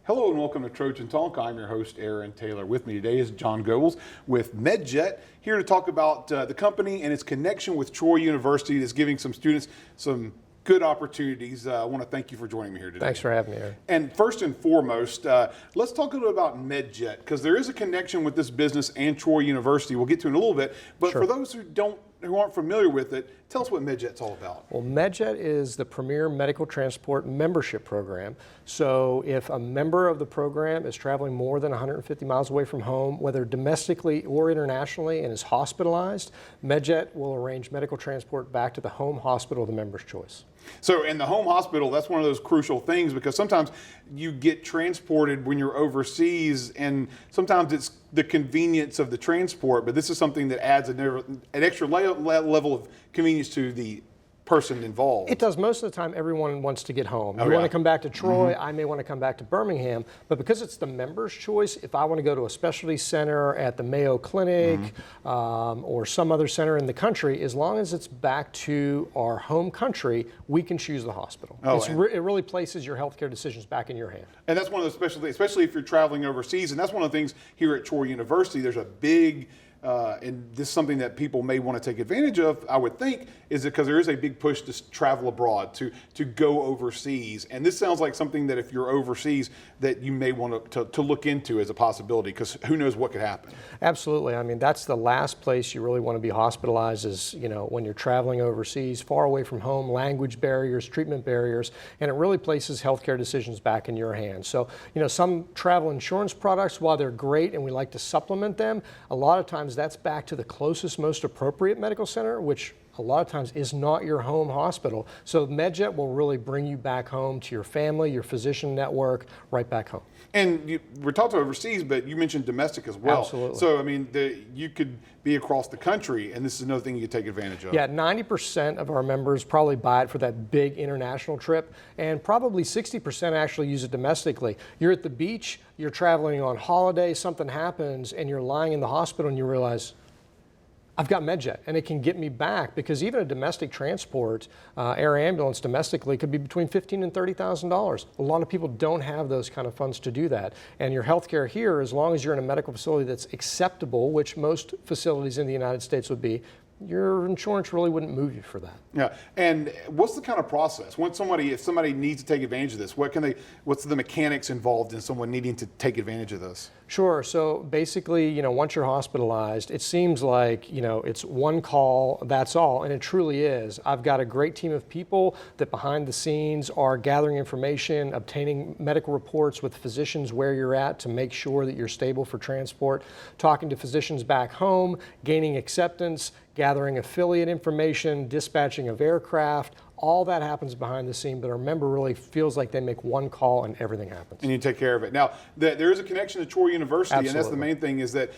Hello and welcome to Trojan Talk. I'm your host, Aaron Taylor. With me today is John Gobbels with Medjet, here to talk about the company and its connection with Troy University that's giving some students some good opportunities. I want to thank you for joining me here today. Thanks for having me, Aaron. And first and foremost, let's talk a little about Medjet, because there is a connection with this business and Troy University. We'll get to it in a little bit, but Sure. for those who aren't familiar with it, tell us what Medjet's all about. Well, Medjet is the premier medical transport membership program. So if a member of the program is traveling more than 150 miles away from home, whether domestically or internationally, and is hospitalized, Medjet will arrange medical transport back to the home hospital of the member's choice. So in the home hospital, that's one of those crucial things, because sometimes you get transported when you're overseas, and sometimes it's the convenience of the transport, but this is something that adds an extra level of convenience to the person involved. It does. Most of the time, everyone wants to get home. Oh, You yeah. want to come back to Troy, I may want to come back to Birmingham, but because it's the member's choice, if I want to go to a specialty center at the Mayo Clinic or some other center in the country, as long as it's back to our home country, we can choose the hospital. Oh, It really places your healthcare decisions back in your hand. And that's one of those specialties, especially if you're traveling overseas. And that's one of the things here at Troy University. There's a big, and this is something that people may want to take advantage of, I would think, is because there is a big push to travel abroad, to go overseas. And this sounds like something that if you're overseas, that you may want to look into as a possibility, because who knows what could happen. Absolutely. I mean, that's the last place you really want to be hospitalized is, when you're traveling overseas, far away from home, language barriers, treatment barriers, and it really places healthcare decisions back in your hands. So, some travel insurance products, while they're great and we like to supplement them, a lot of times that's back to the closest, most appropriate medical center, which a lot of times is not your home hospital. So Medjet will really bring you back home to your family, your physician network, right back home. And we're talking overseas, but you mentioned domestic as well. Absolutely. So, I mean, you could be across the country, and this is another thing you could take advantage of. Yeah, 90% of our members probably buy it for that big international trip, and probably 60% actually use it domestically. You're at the beach, you're traveling on holiday, something happens, and you're lying in the hospital and you realize, I've got Medjet, and it can get me back, because even a domestic transport, air ambulance domestically, could be between $15,000 and $30,000. A lot of people don't have those kind of funds to do that. And your health care here, as long as you're in a medical facility that's acceptable, which most facilities in the United States would be, your insurance really wouldn't move you for that. Yeah, and what's the kind of process? If somebody needs to take advantage of this, what's the mechanics involved in someone needing to take advantage of this? Sure. So basically, once you're hospitalized, it seems like, it's one call, that's all, and it truly is. I've got a great team of people that behind the scenes are gathering information, obtaining medical reports with physicians where you're at to make sure that you're stable for transport, talking to physicians back home, gaining acceptance, gathering affiliate information, dispatching of aircraft. All that happens behind the scene, but our member really feels like they make one call and everything happens. And you take care of it. Now, there is a connection to Troy University, Absolutely. And that's the main thing, is that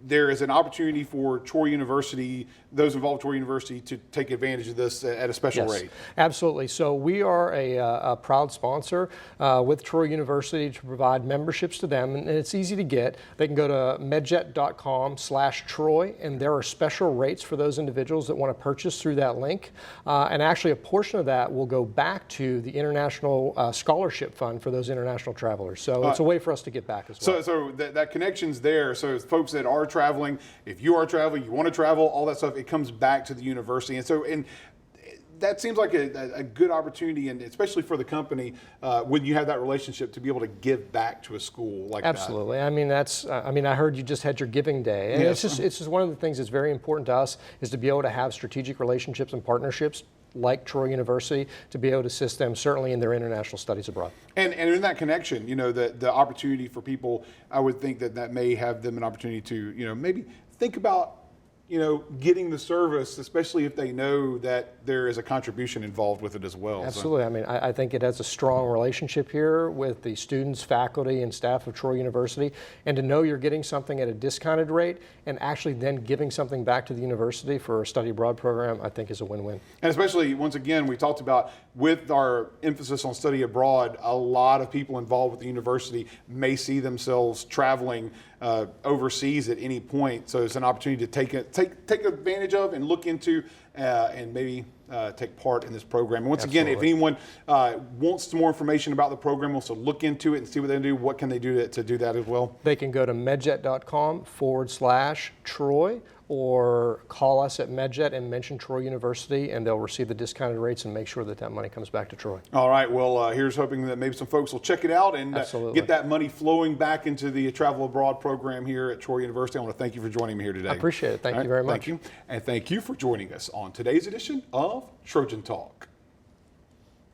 there is an opportunity for Troy University, those involved with Troy University, to take advantage of this at a special rate. Absolutely. So we are a proud sponsor with Troy University to provide memberships to them, and it's easy to get. They can go to medjet.com/Troy, and there are special rates for those individuals that want to purchase through that link. And actually, a portion of that will go back to the International Scholarship Fund for those international travelers. So it's a way for us to get back as well. So that connection's there. So folks that are traveling, if you are traveling, you want to travel, all that stuff, it comes back to the university. And that seems like a good opportunity, and especially for the company, when you have that relationship, to be able to give back to a school like that. Absolutely. I mean, I heard you just had your giving day, and Yes. it's just one of the things that's very important to us is to be able to have strategic relationships and partnerships like Troy University to be able to assist them certainly in their international studies abroad. And in that connection, the opportunity for people, I would think that may have them an opportunity to, maybe think about, getting the service, especially if they know that there is a contribution involved with it as well. Absolutely. So. I mean, I think it has a strong relationship here with the students, faculty, and staff of Troy University, and to know you're getting something at a discounted rate and actually then giving something back to the university for a study abroad program, I think is a win-win. And especially, once again, we talked about, with our emphasis on study abroad, a lot of people involved with the university may see themselves traveling overseas at any point. So it's an opportunity to take advantage of and look into, and maybe take part in this program. And once again, if Absolutely. anyone wants some more information about the program, wants to look into it and see what they do, what can they do to do that as well? They can go to medjet.com/Troy or call us at Medjet and mention Troy University, and they'll receive the discounted rates and make sure that that money comes back to Troy. All right. Well, here's hoping that maybe some folks will check it out and Absolutely. get that money flowing back into the travel abroad program here at Troy University. I want to thank you for joining me here today. I appreciate it. Thank All you right, very much. Thank you. And thank you for joining us on today's edition of Trojan Talk.